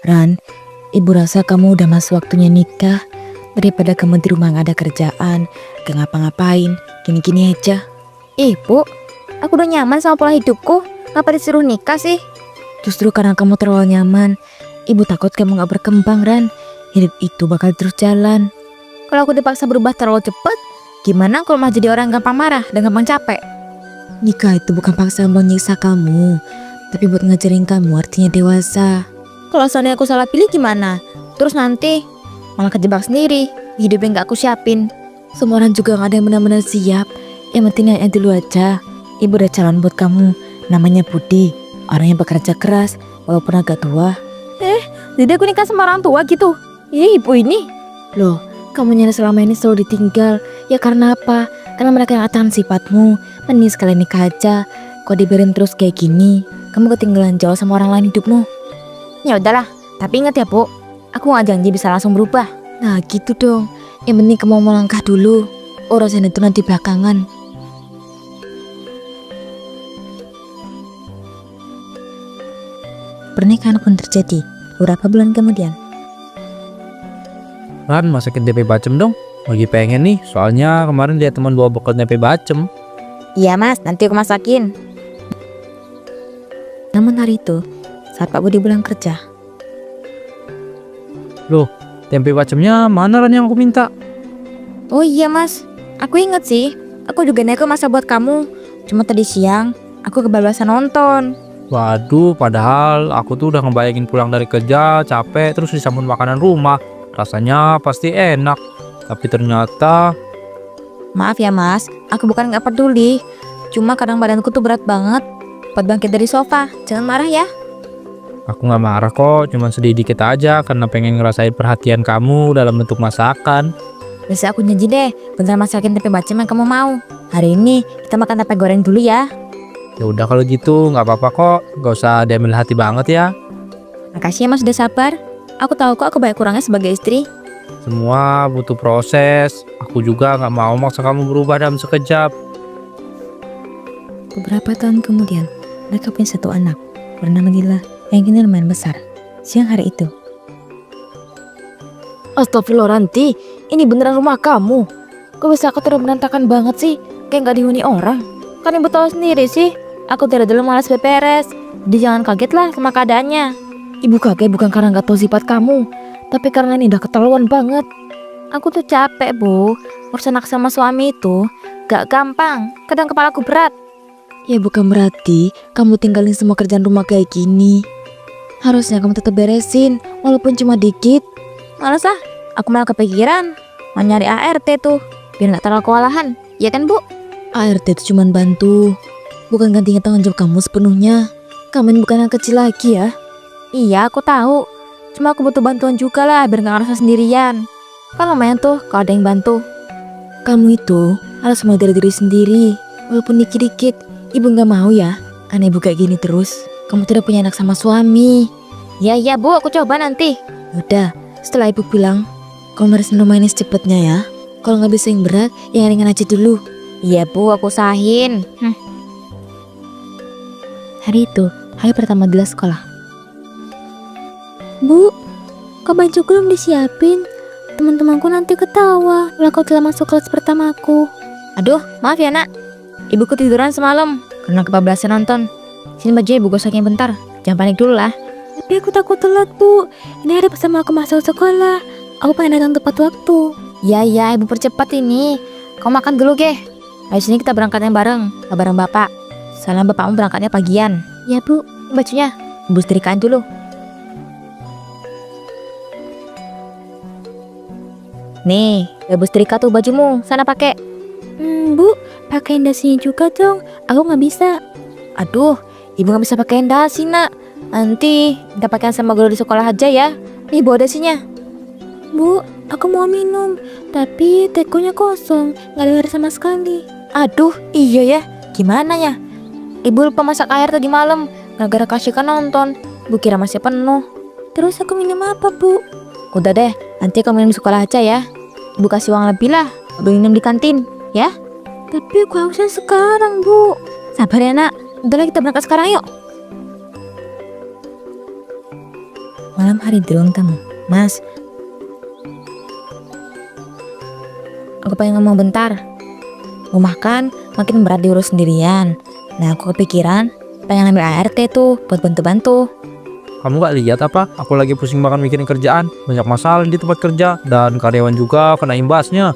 Ran, ibu rasa kamu udah masuk waktunya nikah. Daripada kamu di rumah gak ada kerjaan, gak ngapa-ngapain, gini-gini aja. Bu, aku udah nyaman sama pola hidupku. Ngapa disuruh nikah sih? Justru karena kamu terlalu nyaman, ibu takut kamu gak berkembang, Ran. Hidup itu bakal terus jalan. Kalau aku dipaksa berubah terlalu cepat, gimana kalau malah jadi orang gampang marah dan gampang capek? Nikah itu bukan paksaan buat nyiksa kamu, tapi buat ngajarin kamu artinya dewasa. Kalau seandainya aku salah pilih gimana? Terus nanti malah kejebak sendiri, hidup yang gak aku siapin. Semua orang juga gak ada yang benar-benar siap. Yang penting niatnya dulu aja. Ibu udah calon buat kamu, namanya Budi. Orang yang bekerja keras, walaupun agak tua. Jadi aku nikah sama orang tua gitu? Iya ibu ini. Loh, kamu nyari selama ini selalu ditinggal. Ya karena apa? Karena mereka yang tahan sifatmu. Mending sekalian nikah aja. Kok dibiarin terus kayak gini, kamu ketinggalan jauh sama orang lain hidupmu. Ya udahlah, tapi ingat ya Bu, aku gak janji bisa langsung berubah. Nah gitu dong. Yang penting kamu mau langkah dulu. Urusan itu nanti belakangan. Pernikahan pun terjadi beberapa bulan kemudian. Ran, masakin tempe bacem dong. Lagi pengen nih, soalnya kemarin lihat teman bawa bekal tempe bacem. Iya Mas, nanti aku masakin. Namun hari itu, saat Pak Budi pulang kerja, Loh, tempe bacemnya mana Ran yang aku minta? Oh iya Mas, aku inget sih. Aku juga nego masak buat kamu. Cuma tadi siang, aku kebablasan nonton. Waduh, padahal aku tuh udah ngebayangin pulang dari kerja, capek, terus disambut makanan rumah. Rasanya pasti enak. Tapi ternyata, Maaf ya Mas, aku bukan gak peduli. Cuma kadang badanku tuh berat banget buat bangkit dari sofa. Jangan marah ya. aku gak marah kok, cuman sedih dikit aja karena pengen ngerasain perhatian kamu dalam bentuk masakan. Bisa aku janji deh, beneran masakin tempe bacem yang kamu mau. Hari ini kita makan tempe goreng dulu ya. Ya udah kalau gitu nggak apa-apa kok, nggak usah diambil hati banget ya. Makasih ya Mas udah sabar. Aku tahu kok aku banyak kurangnya sebagai istri. Semua butuh proses. Aku juga nggak mau maksa kamu berubah dalam sekejap. beberapa tahun kemudian, mereka punya satu anak bernama Lila yang kini lumayan besar. Siang hari itu, Astagfirullah Ranti, ini beneran rumah kamu. Kok bisa aku terus berantakan banget sih? Kayak gak dihuni orang. Kan ibu tahu sendiri sih, aku dari dulu malas beberes. Jadi jangan kaget lah sama keadaannya. ibu kaget bukan karena gak tahu sifat kamu, tapi karena ini udah keterlaluan banget. Aku tuh capek Bu, urus anak sama suami itu gak gampang. Kadang kepalaku berat. Ya bukan berarti kamu tinggalin semua kerjaan rumah kayak gini. Harusnya kamu tetap beresin, walaupun cuma dikit. Males ah, aku malah kepikiran mau nyari ART tuh, biar gak terlalu kewalahan. Ya kan Bu? ART itu cuma bantu, bukan gantinya tanggung jawab kamu sepenuhnya. Kamu ini bukan anak kecil lagi ya. Iya aku tahu. Cuma aku butuh bantuan juga lah biar gak ngerasa sendirian. Kan lumayan tuh kalau ada yang bantu. Kamu itu harus mulai dari diri sendiri, walaupun dikit-dikit. Ibu gak mau ya, aneh ibu kayak gini terus. Kamu tidak punya anak sama suami. Ya Bu, aku coba nanti. Udah, setelah ibu pulang, kamu beresin rumah ini secepatnya ya. Kalau nggak bisa yang berat, yang ringan aja dulu. Iya Bu, aku usahain. Hari itu, hari pertama Dila sekolah. Bu, kok baju belum disiapin? Teman-temanku nanti ketawa kalau kau telah masuk kelas pertamaku. Aduh, maaf ya nak. Ibuku tiduran semalam karena kebablasan nonton. Sini baju ibu gosokin bentar. Jangan panik dulu lah. Tapi aku takut telat Bu. Ini hari pertama aku masuk sekolah. Aku pengen datang tepat waktu. Ya, ibu percepat ini. Kau makan dulu ge. Ayo sini kita berangkatnya bareng. Gak bareng bapak. Soalnya bapakmu berangkatnya pagian. Ya Bu, bajunya ibu setrikain dulu. Nih, ibu setrika tuh bajumu. Sana pakai. Bu, pakai dasinya juga dong. Aku nggak bisa. Aduh, ibu nggak bisa pakai dasi nak. Nanti kita pakai sama guru di sekolah aja ya. Nih bawa dasinya. Bu, aku mau minum. Tapi tekonya kosong, nggak ada air sama sekali. Aduh, iya ya. Gimana ya? Ibu lupa masak air tadi malam. Gara-gara kasihkan nonton. Bu kira masih penuh. Terus aku minum apa Bu? Udah deh, nanti kamu minum di sekolah aja ya. Ibu kasih uang lebih lah. Beli minum di kantin, ya? Tapi aku hausnya sekarang Bu. Sabar ya nak. Udah lah kita berangkat sekarang yuk. malam hari di ruang tamu. Mas, aku pengen ngomong bentar. Rumah kan makin berat diurus sendirian. Nah, aku kepikiran pengen ambil ART tuh buat bantu-bantu. Kamu gak lihat apa? Aku lagi pusing banget mikirin kerjaan. Banyak masalah di tempat kerja dan karyawan juga kena imbasnya.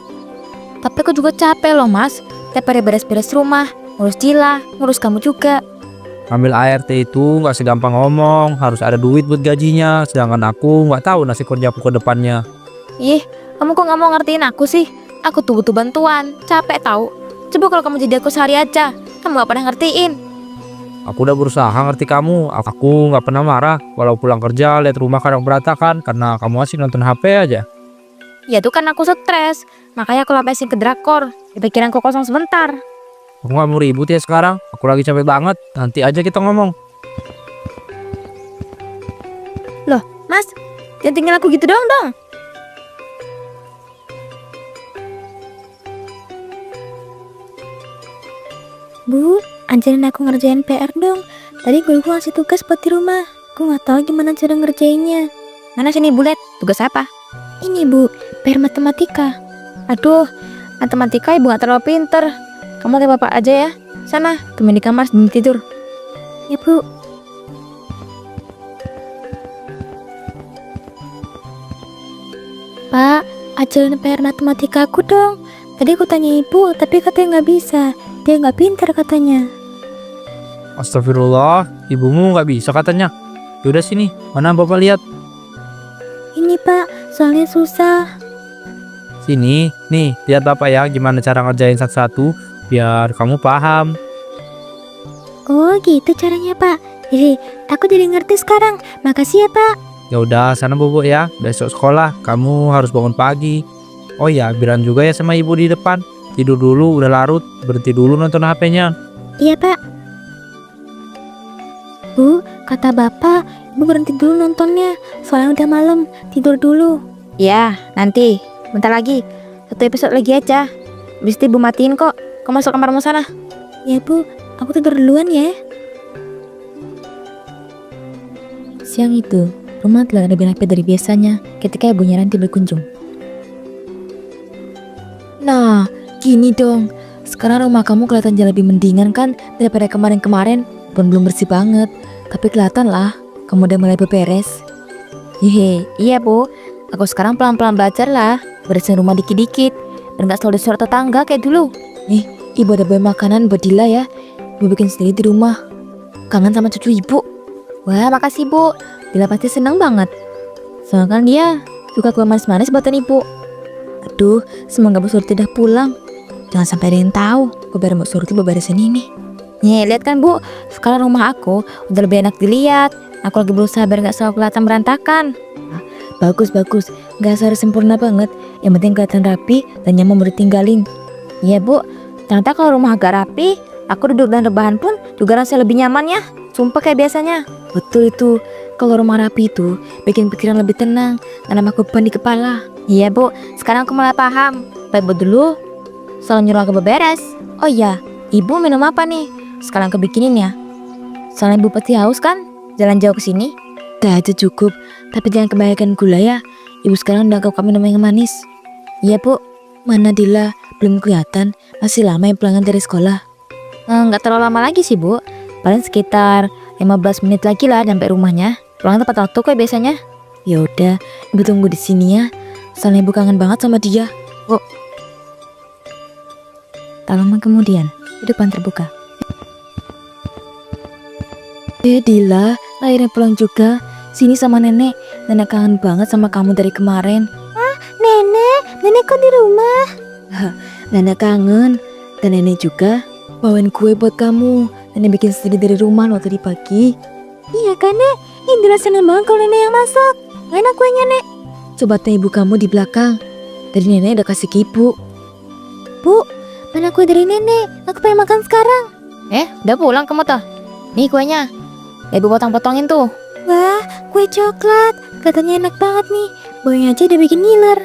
Tapi aku juga capek loh mas. Tiap hari beres-beres rumah, ngurus Dila, ngurus kamu juga. Ambil ART itu gak segampang ngomong. Harus ada duit buat gajinya. Sedangkan aku gak tahu nasib kerja aku ke depannya. Ih, kamu kok gak mau ngertiin aku sih? Aku tuh butuh bantuan, capek tahu. Coba kalau kamu jadi aku sehari aja, kamu gak pernah ngertiin. Aku udah berusaha ngerti kamu. Aku gak pernah marah. Walau pulang kerja lihat rumah kadang berantakan karena kamu masih nonton HP aja. Ya tuh kan aku stres, makanya aku lapesin ke drakor. Di pikiranku kosong sebentar. Aku gak mau ribut ya sekarang. Aku lagi capek banget. Nanti aja kita ngomong. Loh, mas, jangan tinggal aku gitu doang dong. Bu, ajarin aku ngerjain PR dong. Tadi guruku ngasih tugas buat di rumah. Aku nggak tahu gimana cara ngerjainnya. Mana sini Bulet? Tugas apa? Ini bu, PR matematika. Aduh, matematika ibu nggak terlalu pinter. Kamu lihat bapak aja ya. Sana, temen di kamar sebelum tidur. Ya bu. Pak, ajarin PR matematika aku dong. Tadi aku tanya ibu, tapi katanya nggak bisa. Dia nggak pintar katanya. Astagfirullah, ibumu gak bisa katanya. Yaudah sini, mana bapak lihat. Ini pak, soalnya susah. Sini, nih, lihat bapak ya gimana cara ngerjain satu-satu biar kamu paham. Oh gitu caranya pak. Jadi aku jadi ngerti sekarang. Makasih ya pak. Ya udah, sana bobo ya. Besok sekolah kamu harus bangun pagi. Oh ya, bilang juga ya sama ibu di depan. Tidur dulu, udah larut. Berhenti dulu nonton HP-nya. Iya pak. Bu, kata bapak, ibu berhenti dulu nontonnya. Soalnya udah malam, tidur dulu. Ya, nanti. Bentar lagi. 1 episode lagi aja. Habis itu ibu matiin kok. Kamu masuk kamarmu sana. Ya bu, aku tidur duluan ya. Siang itu, rumah telah lebih rapi dari biasanya ketika ibunya Ranti berkunjung. Nah, gini dong. Sekarang rumah kamu kelihatan jauh lebih mendingan kan daripada kemarin-kemarin. Belum bersih banget, tapi kelihatan lah kamu udah mulai beberes. Hehe, iya bu. Aku sekarang pelan-pelan belajar lah bersihin rumah dikit-dikit dan gak selalu disuruh tetangga kayak dulu. Nih, ibu ada bawa makanan buat Dila ya. Ibu bikin sendiri di rumah. Kangen sama cucu ibu. Wah, makasih bu. Dila pasti senang banget. Soalnya kan dia suka kue manis-manis buatan ibu. Aduh, semoga Bu Surti udah pulang. Jangan sampai ada yang tahu kabar Bu Surti beberesin ini. Nih, lihat kan Bu, sekarang rumah aku udah lebih enak dilihat. Aku lagi berusaha biar gak selalu kelihatan berantakan. Bagus, gak harus sempurna banget. Yang penting kelihatan rapi dan nyaman mau ditinggalin. Iya Bu, ternyata kalau rumah agak rapi, aku duduk dan rebahan pun juga rasanya lebih nyaman ya. Sumpah kayak biasanya. Betul itu, kalau rumah rapi itu bikin pikiran lebih tenang dan nambah beban di kepala. Iya Bu, sekarang aku mulai paham. Baik Bu dulu selalu nyuruh aku beberes. Oh iya, ibu minum apa nih? Sekarang aku bikinin ya. Soalnya ibu pasti haus kan? Jalan jauh ke sini. Dah aja cukup, tapi jangan kebanyakan gula ya. Ibu sekarang udah aku minum yang manis. Iya Bu. Mana Dila? Belum kelihatan. Masih lama ya pulangan dari sekolah. Nggak terlalu lama lagi sih Bu. Paling sekitar 15 menit lagi lah sampai rumahnya. Pulang tepat waktu kok biasanya. Ya udah, ibu tunggu di sini ya. Soalnya ibu kangen banget sama dia. Bu. Tak lama kemudian, di depan terbuka. Dila, akhirnya pulang juga. Sini sama nenek. Nenek kangen banget sama kamu dari kemarin. Ah, nenek kok di rumah? Nenek kangen. Dan nenek juga bawain kue buat kamu. Nenek bikin sendiri dari rumah loh tadi pagi. Iya kan Nek? Indra seneng banget kalau nenek yang masak. Enak kuenya Nek. Coba tanya ibu kamu di belakang. Tadi nenek udah kasih ke ibu. Bu, mana kue dari nenek? Aku pengen makan sekarang. Udah pulang kamu tuh? Nih kuenya. Ibu potong-potongin tuh. Wah, kue coklat. Katanya enak banget nih. Baunya aja udah bikin ngiler.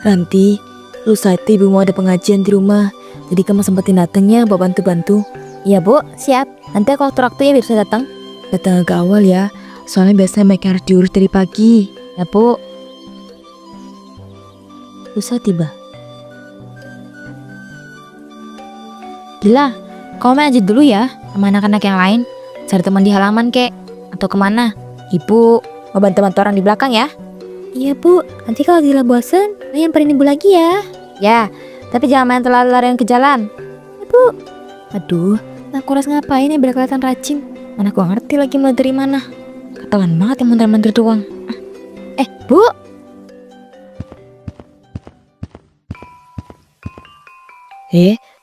Ranti, lusa itu ibu mau ada pengajian di rumah. Jadi kamu sempetin datangnya buat bantu-bantu. Iya Bu, siap. Nanti aku waktu-waktu ya biar saya datang. Datang agak awal ya. Soalnya biasanya banyak yang harus diurus dari pagi. Ya, Bu. Susah tiba. Dila, kau main aja dulu ya sama anak-anak yang lain. Cari teman di halaman kek. Atau kemana? Ibu, mau bantu-bantu orang di belakang ya? Iya, Bu. Nanti kalau Dila bosen, nyamperin Ibu lagi ya. Ya, tapi jangan main terlalu larian ke jalan. Ya, Bu. Aduh, aku harus ngapain ya biar kelihatan rajin? Mana gua ngerti lagi mulai dari mana. Ketahuan banget yang menteri-menteri doang. Bu.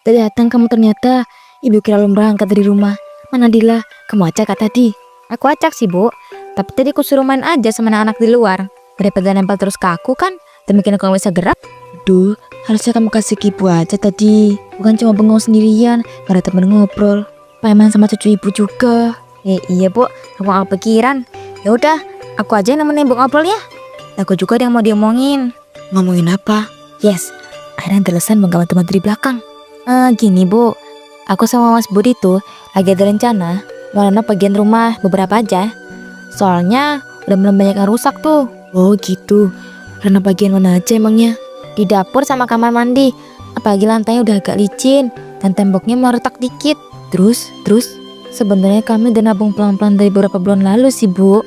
Udah datang kamu ternyata. Ibu kira belum berangkat dari rumah. Mana Dila? Kamu acak kak tadi? Aku acak sih, Bu. Tapi tadi aku suruh main aja sama anak-anak di luar. Daripada nempel terus ke aku kan, demikian kamu bisa gerak. Aduh, harusnya kamu kasih Ibu aja tadi. Bukan cuma bengong sendirian, gak ada temen ngobrol. Main sama cucu Ibu juga. Iya, Bu. Aku gak kepikiran. Ya udah, aku aja yang nemenin Ibu ngobrol ya. Aku juga ada yang mau diomongin. Ngomongin apa? Yes, akhirnya terlesan menggawat teman di belakang. Gini Bu, aku sama Mas Budi tuh lagi ada rencana mau nanam bagian rumah beberapa aja. Soalnya udah mulai banyak yang rusak tuh. Oh gitu. Karena bagian mana aja emangnya? Di dapur sama kamar mandi. Apalagi lantainya udah agak licin dan temboknya mulai retak dikit. Terus? Sebenarnya kami udah nabung pelan-pelan dari beberapa bulan lalu sih Bu.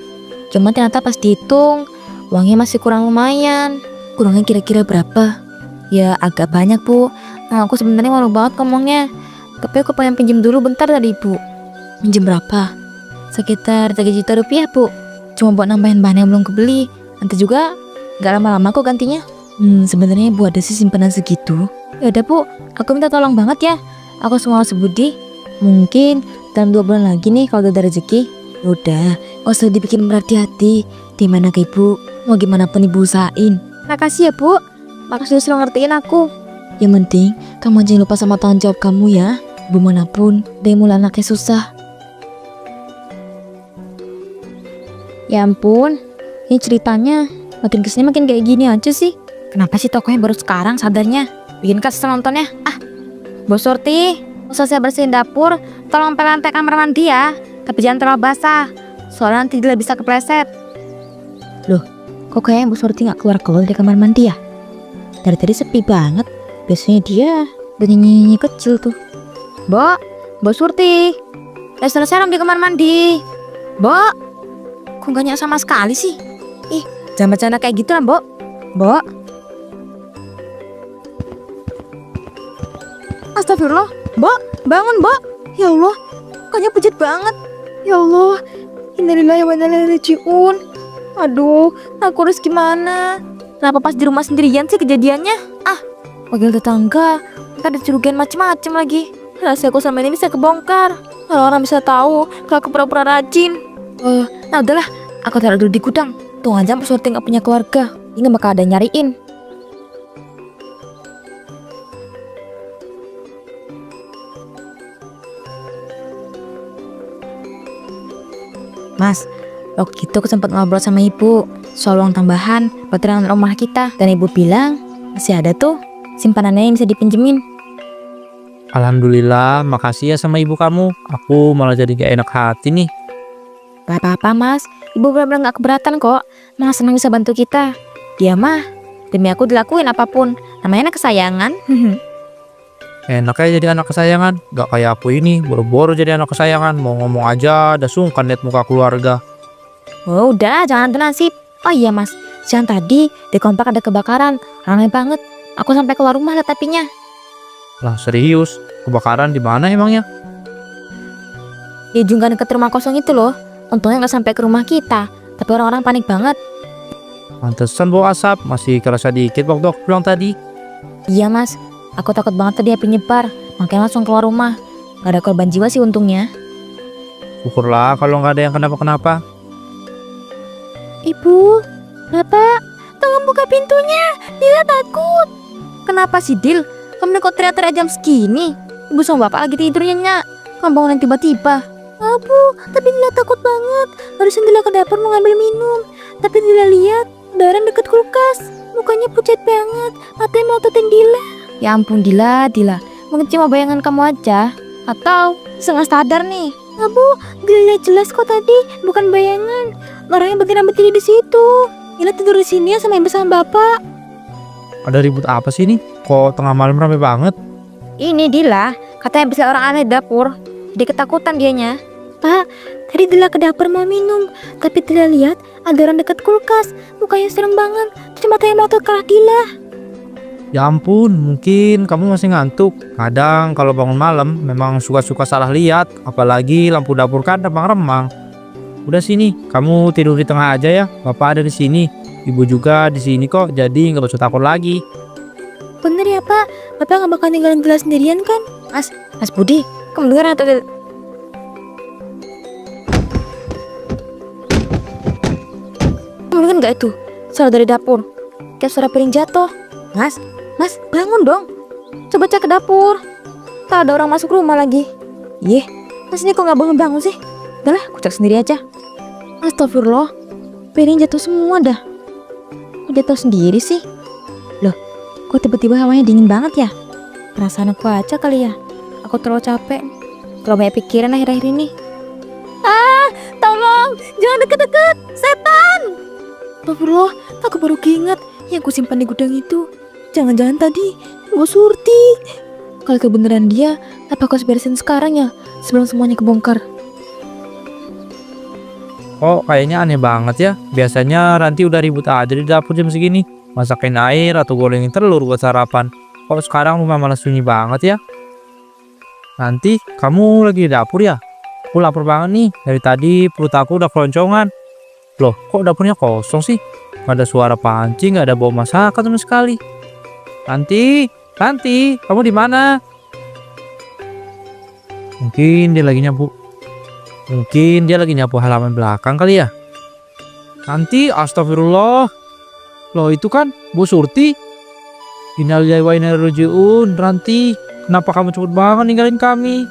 Cuma ternyata pas dihitung uangnya masih kurang lumayan. Kurangnya kira-kira berapa? Ya agak banyak Bu. Aku sebenarnya malu banget ngomongnya. Tapi aku pengen pinjam dulu bentar dari Ibu. Minjem berapa? Sekitar 3 juta rupiah Bu. Cuma buat nambahin bahan yang belum kebeli. Nanti juga gak lama-lama kok gantinya. Sebenarnya Ibu ada sih simpanan segitu. Ya udah Bu, aku minta tolong banget ya. Aku semua Mas Budi. Mungkin dalam 2 bulan lagi nih kalau udah ada rezeki. Udah, gak usah dibikin berhati-hati. Dimana ke Ibu? Mau gimana pun Ibu usahain. Makasih ya Bu. Makasih sudah ngertiin aku. Yang penting, kamu jangan lupa sama tanggung jawab kamu ya. Dimanapun, dia mulai anaknya susah. Ya ampun, ini ceritanya makin kesini makin kayak gini aja sih. Kenapa sih tokonya baru sekarang sadarnya? Bikin kesel nontonnya. Bu Surti, usah saya bersihin dapur. Tolong pel lantai kamar mandi ya. Tapi jangan terlalu basah. Soalnya nanti dia bisa kepleset. Loh, kok kayaknya Bu Surti gak keluar-keluar dari kamar mandi ya? Dari tadi sepi banget. Biasanya dia udah nyanyi kecil tuh. Bu Surti, udah selesai belum di kamar mandi? Bu, kok gak nyala sama sekali sih? Ih, jangan bercanda kayak gitu lah, Bu. Astagfirullah, Bu, bangun, Bu. Ya Allah, mukanya pucat banget. Ya Allah, innalillahi wa inna ilaihi raji'un. Aduh, aku harus gimana? Kenapa pas di rumah sendirian sih kejadiannya? Panggil tetangga, ntar dicurigain macem-macem lagi. Rahasiaku sama ini bisa kebongkar. Kalau orang bisa tahu kalau aku pura-pura rajin. Nah udahlah, aku taruh dulu di gudang. Tunggu aja Mas Surti gak punya keluarga. Ini gak bakal ada yang nyariin. Mas, waktu itu aku sempat ngobrol sama ibu soal uang tambahan buat renovasi rumah kita. Dan ibu bilang masih ada tuh simpanannya yang bisa dipinjemin. Alhamdulillah, makasih ya sama ibu kamu. Aku malah jadi gak enak hati nih. Gak apa-apa Mas, ibu benar-benar gak keberatan kok. Malah senang bisa bantu kita. Dia mah demi aku dilakuin apapun. Namanya anak kesayangan. Enak aja jadi anak kesayangan. Gak kayak aku ini, boro-boro jadi anak kesayangan. Mau ngomong aja, udah sungkan liat muka keluarga. Oh udah, jangan adu nasib. Oh iya Mas, siang tadi di komplek ada kebakaran. Ramai banget. Aku sampai keluar rumah liat apinya. Lah serius, kebakaran di mana emangnya? Di ujung dekat rumah kosong itu loh. Untungnya gak sampai ke rumah kita. Tapi orang-orang panik banget. Pantesan bau asap, masih kerasa dikit waktu aku pulang tadi. Iya Mas, aku takut banget tadi api nyebar. Makanya langsung keluar rumah. Gak ada korban jiwa sih untungnya. Syukurlah kalau nggak ada yang kenapa-kenapa. Ibu, Bapak, tolong buka pintunya. Dila takut. Kenapa sih Dil? Kamu kok teriak-teriak jam segini? Ibu sama bapak lagi tidur nyenyak. Kamu bangunin tiba-tiba. Bu, tapi Dila takut banget. Barusan Dila ke dapur mau ngambil minum. Tapi Dila lihat darah deket kulkas. Mukanya pucat banget. Matanya melototin Dila. Ya ampun Dila. Mungkin cuma bayangan kamu aja. Atau setengah sadar nih. Nggak bu, dilihat jelas kok tadi, bukan bayangan. Orangnya bagian berdiri di situ. Lila tidur di sini ya sama ibu sama bapak. Ada ribut apa sih nih? Kok tengah malam rame banget? Ini Dila, katanya bisa orang aneh di dapur. Dia ketakutan dianya. Pak, tadi Dila ke dapur mau minum, tapi Dila lihat ada orang dekat kulkas. Mukanya serem banget, terus matanya melotot ke arah Dila. Ya ampun, mungkin kamu masih ngantuk. Kadang kalau bangun malam memang suka-suka salah lihat, apalagi lampu dapur kan remang-remang. Udah sini, kamu tidur di tengah aja ya. Bapak ada di sini, ibu juga di sini kok, jadi nggak usah takut lagi. Bener ya Pak, Bapak gak bakal ninggalin Dila sendirian kan? Mas Budi, kamu dengar atau kamu dengar gak itu? Suara dari dapur, kayak suara piring jatuh. Mas, bangun dong. Coba cek ke dapur. Tak ada orang masuk rumah lagi. Yeh, Mas ini kok gak bangun-bangun sih? Udah lah, aku cek sendiri aja. Astagfirullah, piring jatuh semua dah. Kok jatuh sendiri sih? Loh, kok tiba-tiba hawanya dingin banget ya? Perasaan aku aja kali ya. Aku terlalu capek. Terlalu banyak pikiran akhir-akhir ini. Tolong, jangan deket-deket, setan. Astagfirullah, aku baru keinget yang ku simpan di gudang itu. Jangan-jangan tadi Bu Surti. Kalau kebenaran dia, apa aku harus beresin sekarang ya, sebelum semuanya kebongkar? Kok kayaknya aneh banget ya. Biasanya Ranti udah ribut aja di dapur jam segini, masakin air atau gorengin telur buat sarapan. Kok sekarang rumah malah sunyi banget ya? Nanti kamu lagi di dapur ya? Aku lapar banget nih. Dari tadi perut aku udah keloncongan. Loh, kok dapurnya kosong sih? Gak ada suara panci, gak ada bau masakan sama sekali. Ranti, kamu di mana? Mungkin dia lagi nyapu halaman belakang kali ya. Ranti, astagfirullah. Loh itu kan Bu Surti. Innalillahi wa inna ilaihi raji'un. Ranti, kenapa kamu cepet banget ninggalin kami?